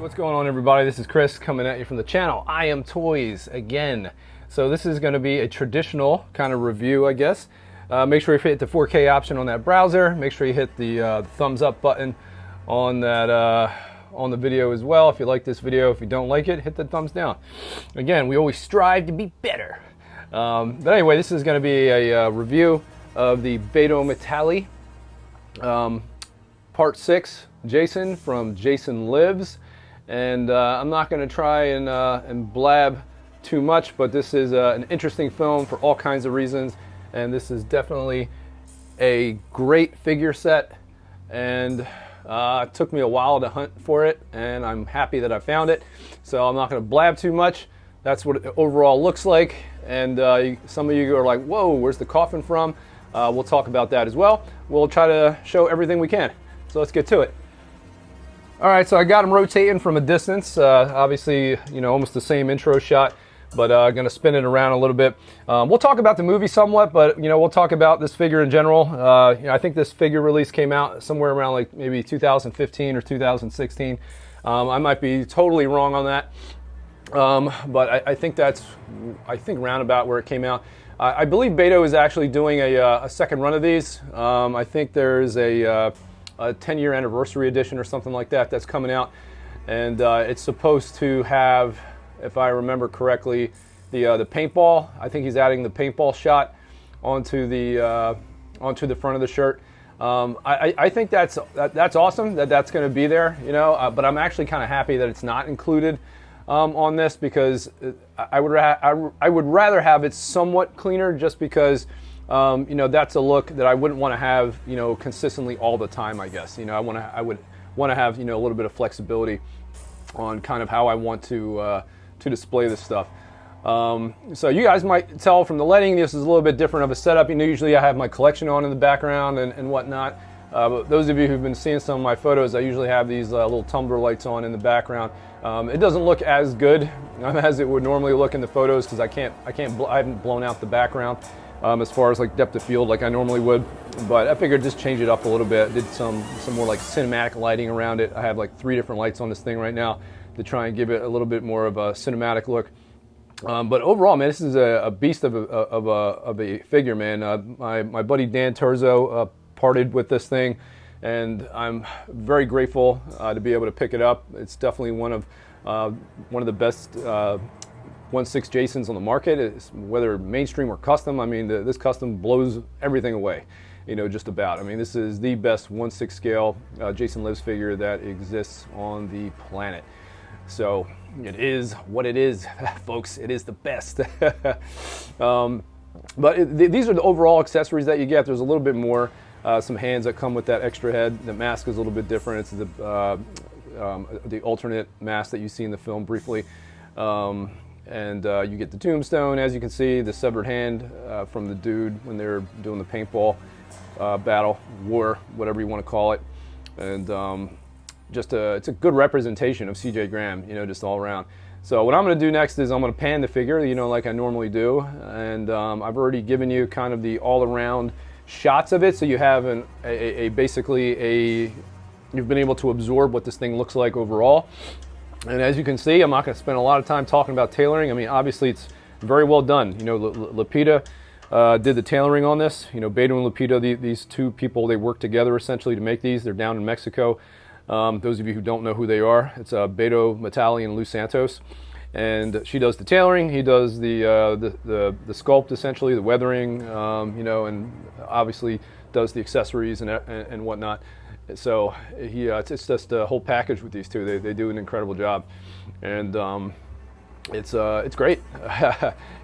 What's going on, everybody? This is Chris coming at you from the channel I Am Toys again. So this is going to be a traditional kind of review, I guess. Make sure you hit the 4K option on that browser. Make sure you hit the thumbs up button on that on the video as well. If you like this video, if you don't like it, hit the thumbs down. Again, we always strive to be better. But anyway, this is going to be a review of the Beto Matali Part 6 Jason from Jason Lives. And I'm not going to try and blab too much, but this is an interesting film for all kinds of reasons, and this is definitely a great figure set, and it took me a while to hunt for it, and I'm happy that I found it. So I'm not going to blab too much. That's what it overall looks like, and some of you are like, whoa, where's the coffin from? We'll talk about that as well. We'll try to show everything we can. So let's get to it. All right, so I got him rotating from a distance. Obviously, you know, almost the same intro shot, but I'm going to spin it around a little bit. We'll talk about the movie somewhat, but, you know, we'll talk about this figure in general. You know, I think this figure release came out somewhere around like maybe 2015 or 2016. I might be totally wrong on that, but I think roundabout where it came out. I believe Beto is actually doing a second run of these. I think there's a 10-year anniversary edition or something like that that's coming out, and it's supposed to have, if I remember correctly, the paintball. I think he's adding the paintball shot onto the front of the shirt. I think that's awesome that that's going to be there, you know. But I'm actually kind of happy that it's not included on this, because I would rather have it somewhat cleaner, just because. You know, that's a look that I wouldn't want to have, you know, consistently all the time, I guess. You know, I would want to have, you know, a little bit of flexibility on kind of how I want to display this stuff. So you guys might tell from the lighting, this is a little bit different of a setup. You know, usually I have my collection on in the background and whatnot. But those of you who've been seeing some of my photos, I usually have these little tumbler lights on in the background. It doesn't look as good as it would normally look in the photos, because I haven't blown out the background. As far as like depth of field like I normally would, but I figured just change it up a little bit. Did some more like cinematic lighting around it. I have like 3 different lights on this thing right now to try and give it a little bit more of a cinematic look. But overall, man, this is a beast of a figure, man. My buddy Dan Terzo parted with this thing, and I'm very grateful to be able to pick it up. It's definitely one of the best 1/6 Jasons on the market, whether mainstream or custom. I mean, this custom blows everything away, you know, just about. I mean, this is the best 1/6 scale Jason Lives figure that exists on the planet. So it is what it is, folks. It is the best. But these are the overall accessories that you get. There's a little bit more. Some hands that come with that extra head. The mask is a little bit different. It's the alternate mask that you see in the film briefly. And you get the tombstone, as you can see, the severed hand from the dude when they're doing the paintball battle, war, whatever you want to call it. And it's a good representation of C.J. Graham, you know, just all around. So what I'm going to do next is I'm going to pan the figure, you know, like I normally do. And I've already given you kind of the all-around shots of it, so you have basically you've been able to absorb what this thing looks like overall. And as you can see, I'm not going to spend a lot of time talking about tailoring. I mean, obviously, it's very well done. You know, Lapita did the tailoring on this. You know, Beto and Lapita, these two people, they work together essentially to make these. They're down in Mexico. Those of you who don't know who they are, it's Beto Matali and Lou Santos. And she does the tailoring. He does the sculpt, essentially, the weathering, you know, and obviously does the accessories and whatnot. So it's just a whole package with these two. They do an incredible job, and it's great.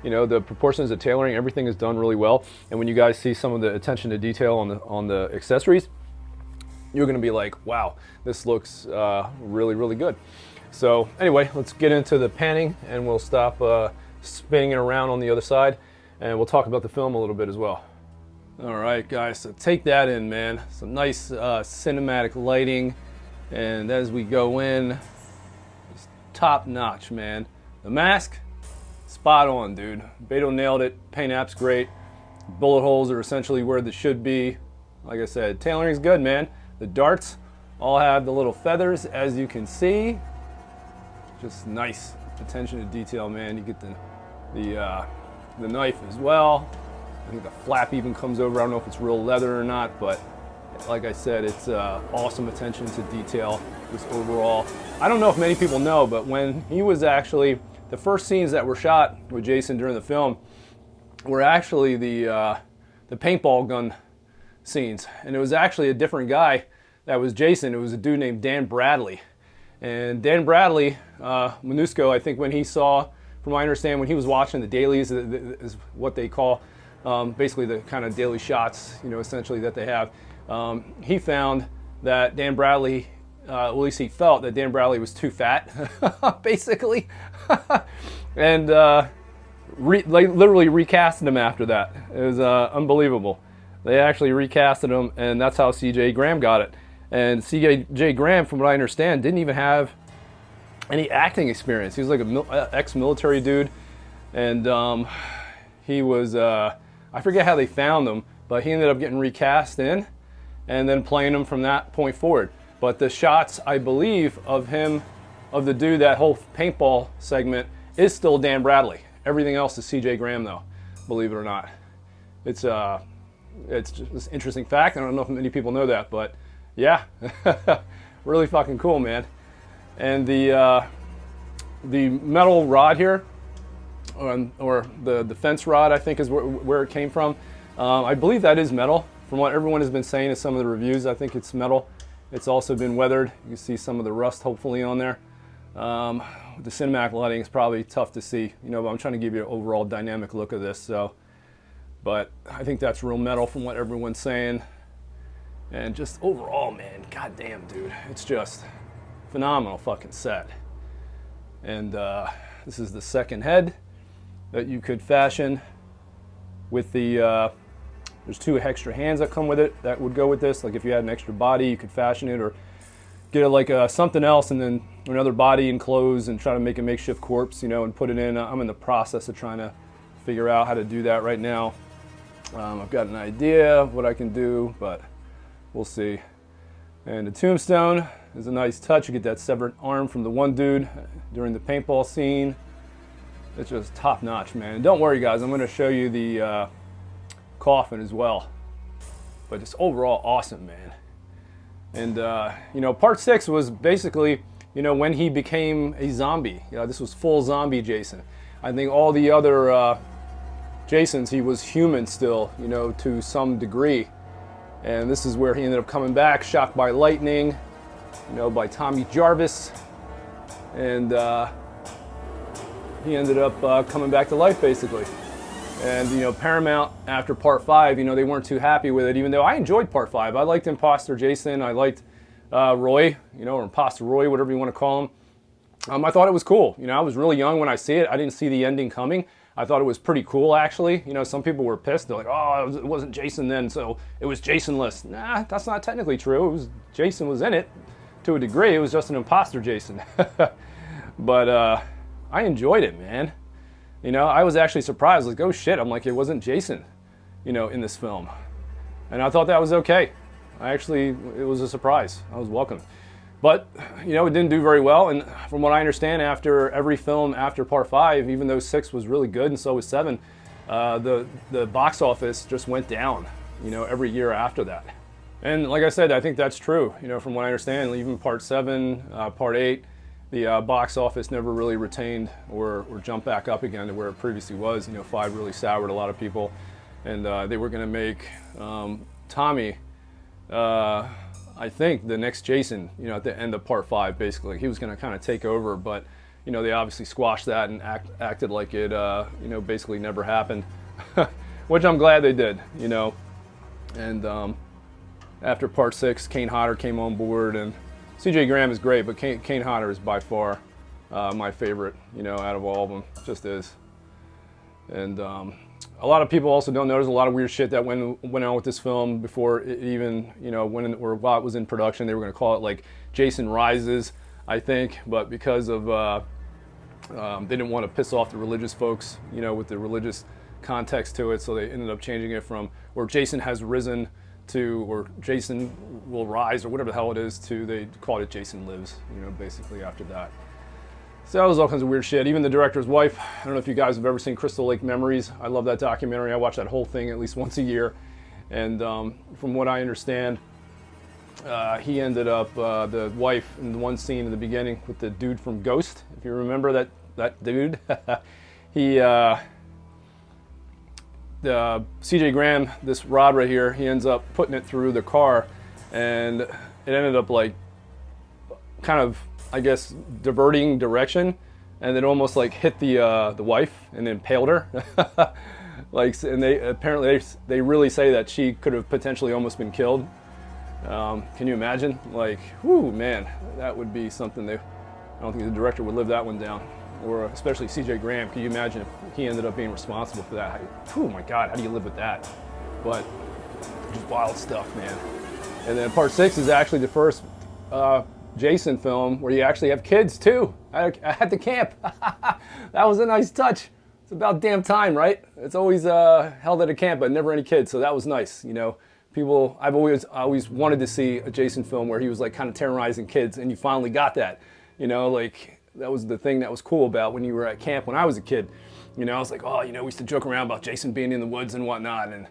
You know, the proportions of tailoring, everything is done really well. And when you guys see some of the attention to detail on the accessories, you're going to be like, wow, this looks really, really good. So anyway, let's get into the panning, and we'll stop spinning it around on the other side, and we'll talk about the film a little bit as well. All right, guys, so take that in, man. Some nice cinematic lighting, and as we go in, it's top notch, man. The mask, spot on, dude. Beto nailed it. Paint app's great. Bullet holes are essentially where they should be. Like I said, tailoring's good, man. The darts all have the little feathers, as you can see. just nice attention to detail, man. You get the knife as well. I think the flap even comes over. I don't know if it's real leather or not, but like I said, it's awesome attention to detail just overall. I don't know if many people know, but when he was actually, the first scenes that were shot with Jason during the film were actually the paintball gun scenes. And it was actually a different guy that was Jason. It was a dude named Dan Bradley. And Dan Bradley, Minusco, I think when he saw, from what I understand, when he was watching the dailies, is what they call basically the kind of daily shots, essentially that they have. He found that Dan Bradley, at least he felt that Dan Bradley was too fat, basically, and literally recasted him after that. It was unbelievable. They actually recasted him, and that's how C.J. Graham got it. And C.J. Graham, from what I understand, didn't even have any acting experience. He was like an ex-military dude, and he was, I forget how they found him, but he ended up getting recast in and then playing him from that point forward. But the shots, I believe, of him, of the dude, that whole paintball segment, is still Dan Bradley. Everything else is C.J. Graham, though, believe it or not. It's just an interesting fact. I don't know if many people know that, but yeah, really fucking cool, man. And the metal rod here, or the fence rod, I think is where it came from. I believe that is metal. From what everyone has been saying in some of the reviews, I think it's metal. It's also been weathered. You can see some of the rust hopefully on there. With the cinematic lighting, it's probably tough to see, but I'm trying to give you an overall dynamic look of this. So, but I think that's real metal from what everyone's saying. And just overall, man, goddamn, dude, it's just phenomenal fucking set. And this is the second head that you could fashion with the, there's 2 extra hands that come with it that would go with this. Like if you had an extra body, you could fashion it, or get it like something else and then another body and clothes and try to make a makeshift corpse, and put it in. I'm in the process of trying to figure out how to do that right now. I've got an idea of what I can do, but we'll see. And the tombstone is a nice touch. You get that severed arm from the one dude during the paintball scene. It's just top notch, man. And don't worry, guys, I'm going to show you the coffin as well. But just overall awesome, man. And part 6 was basically, when he became a zombie. This was full zombie Jason. I think all the other Jasons, he was human still, to some degree. And this is where he ended up coming back, shocked by lightning, by Tommy Jarvis. And he ended up coming back to life, basically. And, Paramount, after part 5, they weren't too happy with it, even though I enjoyed part 5. I liked Imposter Jason. I liked Roy, or Imposter Roy, whatever you want to call him. I thought it was cool. I was really young when I see it. I didn't see the ending coming. I thought it was pretty cool, actually. Some people were pissed. They're like, oh, it wasn't Jason then, so it was Jason-less. Nah, that's not technically true. Jason was in it to a degree. It was just an imposter Jason. But I enjoyed it, man. I was actually surprised. Like, oh shit, I'm like, it wasn't Jason, in this film. And I thought that was okay. It was a surprise. I was welcome. But, it didn't do very well. And from what I understand, after every film after part 5, even though 6 was really good and so was 7, the box office just went down, every year after that. And like I said, I think that's true. From what I understand, even part 7, part 8, the box office never really retained or jumped back up again to where it previously was. 5 really soured a lot of people. And they were going to make Tommy, I think, the next Jason, at the end of part 5, basically. He was going to kind of take over, but, they obviously squashed that and acted like it, basically never happened. Which I'm glad they did, And after part 6, Kane Hodder came on board, and C.J. Graham is great, but Kane Hodder is by far my favorite, out of all of them. Just is. And a lot of people also don't know there's a lot of weird shit that went on with this film before it even, while it was in production. They were going to call it like Jason Rises, I think, but because of they didn't want to piss off the religious folks, with the religious context to it, so they ended up changing it from, or Jason has risen to, or Jason will rise, or whatever the hell it is, to, they called it Jason Lives, basically after that. So that was all kinds of weird shit. Even the director's wife, I don't know if you guys have ever seen Crystal Lake Memories. I love that documentary. I watch that whole thing at least once a year. And from what I understand, he ended up, the wife in the one scene in the beginning with the dude from Ghost, if you remember that dude, he, CJ Graham, this rod right here, he ends up putting it through the car, and it ended up like kind of, I guess, diverting direction, and it almost like hit the wife and impaled her. Like, and they apparently they really say that she could have potentially almost been killed. Can you imagine? Like, whoo, man, that would be something I don't think the director would live that one down, or especially C.J. Graham. Can you imagine if he ended up being responsible for that? Oh my God, how do you live with that? But just wild stuff, man. And then part 6 is actually the first Jason film where you actually have kids too at the camp. That was a nice touch. It's about damn time, right? It's always held at a camp, but never any kids, so that was nice. You know, people, I've always wanted to see a Jason film where he was like kind of terrorizing kids, and you finally got that. You know, like that was the thing that was cool about when you were at camp when I was a kid. You know, I was like, oh, you know, we used to joke around about Jason being in the woods and whatnot, and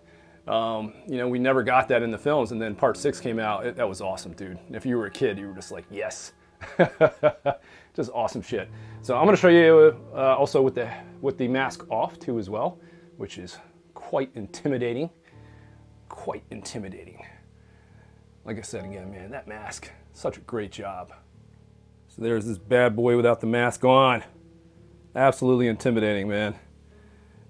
you know, we never got that in the films. And then part 6 came out. That was awesome, dude. If you were a kid, you were just like, yes. Just awesome shit. So I'm going to show you also with the mask off too as well, which is quite intimidating. Quite intimidating. Like I said again, man, that mask, such a great job. So there's this bad boy without the mask on. Absolutely intimidating, man.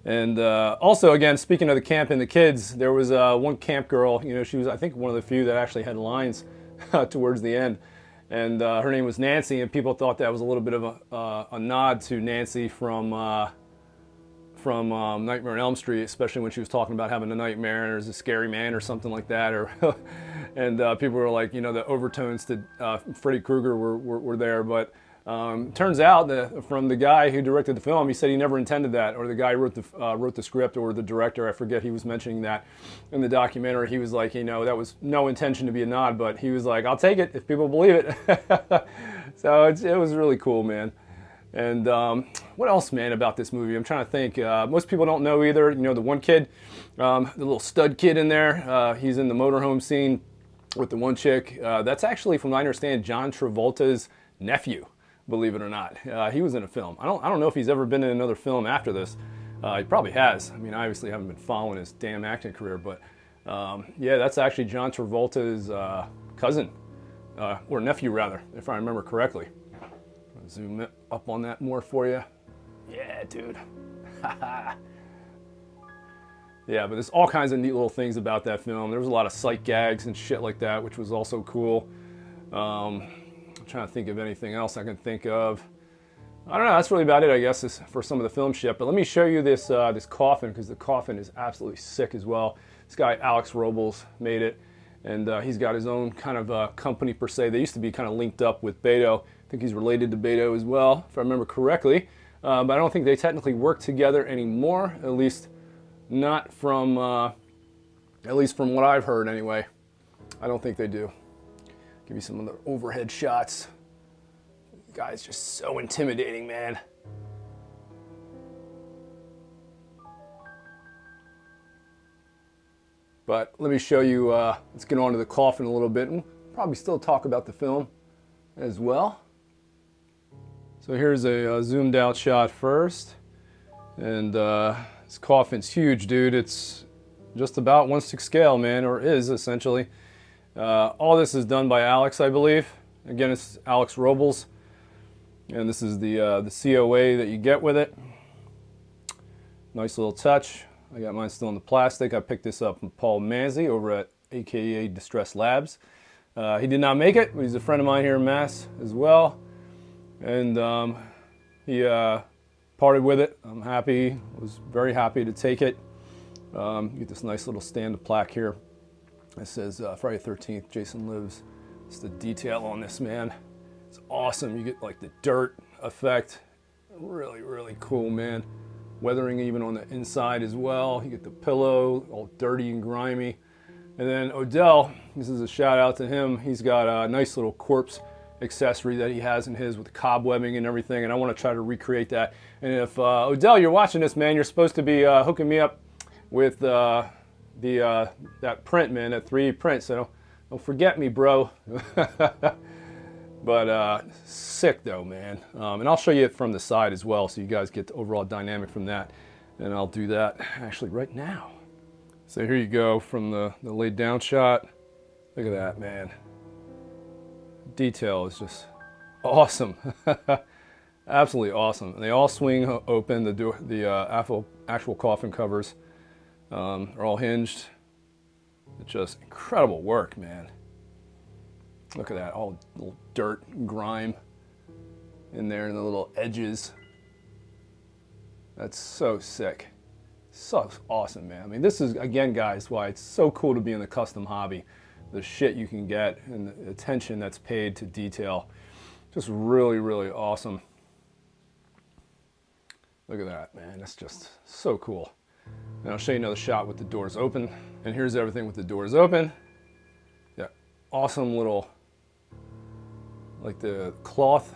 And also, again, speaking of the camp and the kids, there was one camp girl, you know, she was, I think, one of the few that actually had lines towards the end. And her name was Nancy, and people thought that was a little bit of a nod to Nancy from Nightmare on Elm Street, especially when she was talking about having a nightmare and there's a scary man or something like that. Or and people were like, you know, the overtones to Freddy Krueger were there. But turns out that from the guy who directed the film, he said he never intended that, or the guy who wrote the script, or the director, I forget, he was mentioning that in the documentary. He was like, you know, that was no intention to be a nod, but he was like, I'll take it if people believe it. So it was really cool, man. And what else, man, about this movie? I'm trying to think. Most people don't know either. You know, the one kid, the little stud kid in there, he's in the motorhome scene with the one chick. That's actually, from what I understand, John Travolta's nephew. Believe it or not, he was in a film. I don't know if he's ever been in another film after this. He probably has. I mean, I obviously haven't been following his damn acting career, but yeah, that's actually John Travolta's cousin, or nephew rather, if I remember correctly. I'll zoom up on that more for you. Yeah, dude. Yeah, but there's all kinds of neat little things about that film. There was a lot of sight gags and shit like that, which was also cool. I'm trying to think of anything else I can think of. I don't know, that's really about it, I guess, for some of the film shit. But let me show you this this coffin, because the coffin is absolutely sick as well. This guy, Alex Robles, made it. And he's got his own kind of company, per se. They used to be kind of linked up with Beto. I think he's related to Beto as well, if I remember correctly. But I don't think they technically work together anymore, at least not from, at least from what I've heard anyway. I don't think they do. Give you some of the overhead shots. The guy's just so intimidating, man. But let me show you, let's get on to the coffin a little bit, and probably still talk about the film as well. So here's a zoomed out shot first. And this coffin's huge, dude. It's just about 1/6 scale, man, or is essentially. All this is done by Alex, I believe. Again, it's Alex Robles. And this is the COA that you get with it. Nice little touch. I got mine still in the plastic. I picked this up from Paul Manzi over at AKA Distress Labs. He did not make it, but he's a friend of mine here in Mass as well. And he parted with it. I'm happy, was very happy to take it. Get this nice little stand of plaque here. It says Friday the 13th, Jason Lives. It's the detail on this, man. It's awesome. You get like the dirt effect. Really, really cool, man. Weathering even on the inside as well. You get the pillow, all dirty and grimy. And then Odell, this is a shout out to him. He's got a nice little corpse accessory that he has in his with the cobwebbing and everything, and I want to try to recreate that. And if Odell, you're watching this, man, you're supposed to be hooking me up with that print, man, that 3D print. So don't forget me, bro. But sick though, man. And I'll show you it from the side as well, so you guys get the overall dynamic from that. And I'll do that actually right now. So here you go from the laid down shot. Look at that, man. Detail is just awesome. Absolutely awesome. And they all swing open. The actual coffin covers are all hinged. It's just incredible work, man. Look at that, all little dirt and grime in there and the little edges. That's so sick. So awesome, man. I mean, this is, again, guys, why it's so cool to be in the custom hobby. The shit you can get and the attention that's paid to detail. Just really, really awesome. Look at that, man. That's just so cool. And I'll show you another shot with the doors open. And here's everything with the doors open. Yeah, awesome little, like the cloth,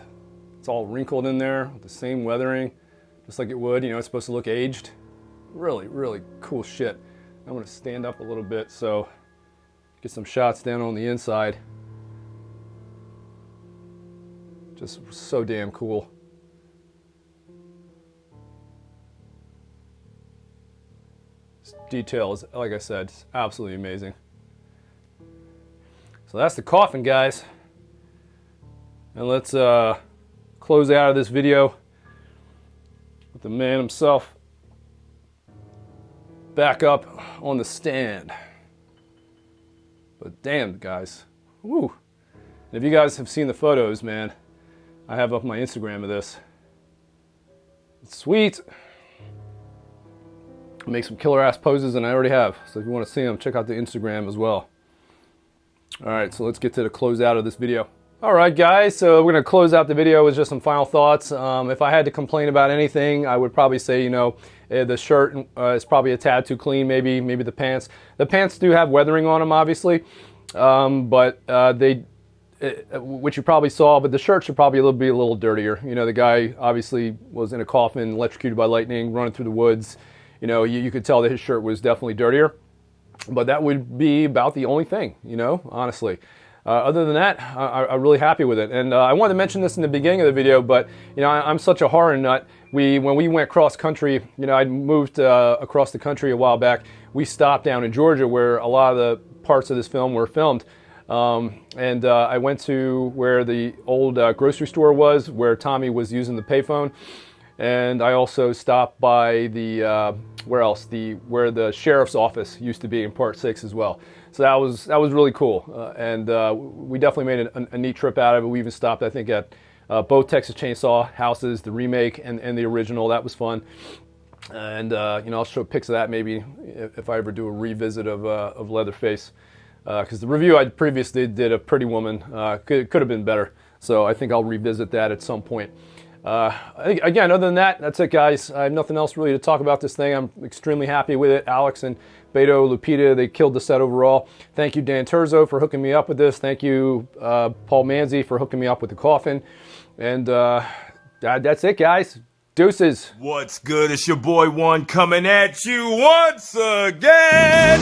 it's all wrinkled in there with the same weathering, just like it would, you know, it's supposed to look aged. Really, really cool shit. I'm gonna stand up a little bit so get some shots down on the inside. Just so damn cool. This detail is, like I said, it's absolutely amazing. So that's the coffin, guys. And let's close out of this video with the man himself back up on the stand. But damn, guys. Woo. And if you guys have seen the photos, man, I have up my Instagram of this. It's sweet. I make some killer ass poses, and I already have. So if you want to see them, check out the Instagram as well. All right, so let's get to the close out of this video. All right, guys, so we're going to close out the video with just some final thoughts. If I had to complain about anything, I would probably say, you know, the shirt is probably a tad too clean, maybe the pants. The pants do have weathering on them, obviously, but which you probably saw, but the shirt should probably be a little dirtier. You know, the guy obviously was in a coffin, electrocuted by lightning, running through the woods. You know, you could tell that his shirt was definitely dirtier, but that would be about the only thing, you know, honestly. Other than that, I'm really happy with it. And I wanted to mention this in the beginning of the video, but you know, I'm such a horror nut. When we went cross country, you know, I moved across the country a while back. We stopped down in Georgia where a lot of the parts of this film were filmed. And I went to where the old grocery store was, where Tommy was using the payphone. And I also stopped by the, where the sheriff's office used to be in Part 6 as well. So that was really cool. And we definitely made a neat trip out of it. We even stopped, I think, at both Texas Chainsaw houses, the remake and the original. That was fun. And, you know, I'll show pics of that maybe if I ever do a revisit of Leatherface. Because the review I previously did of Pretty Woman could have been better. So I think I'll revisit that at some point. Again, other than that, that's it, guys. I have nothing else really to talk about this thing. I'm extremely happy with it. Alex and Beto, Lupita, they killed the set overall. Thank you, Dan Terzo, for hooking me up with this. Thank you, Paul Manzi, for hooking me up with the coffin. And that's it, guys. Deuces. What's good? It's your boy One coming at you once again.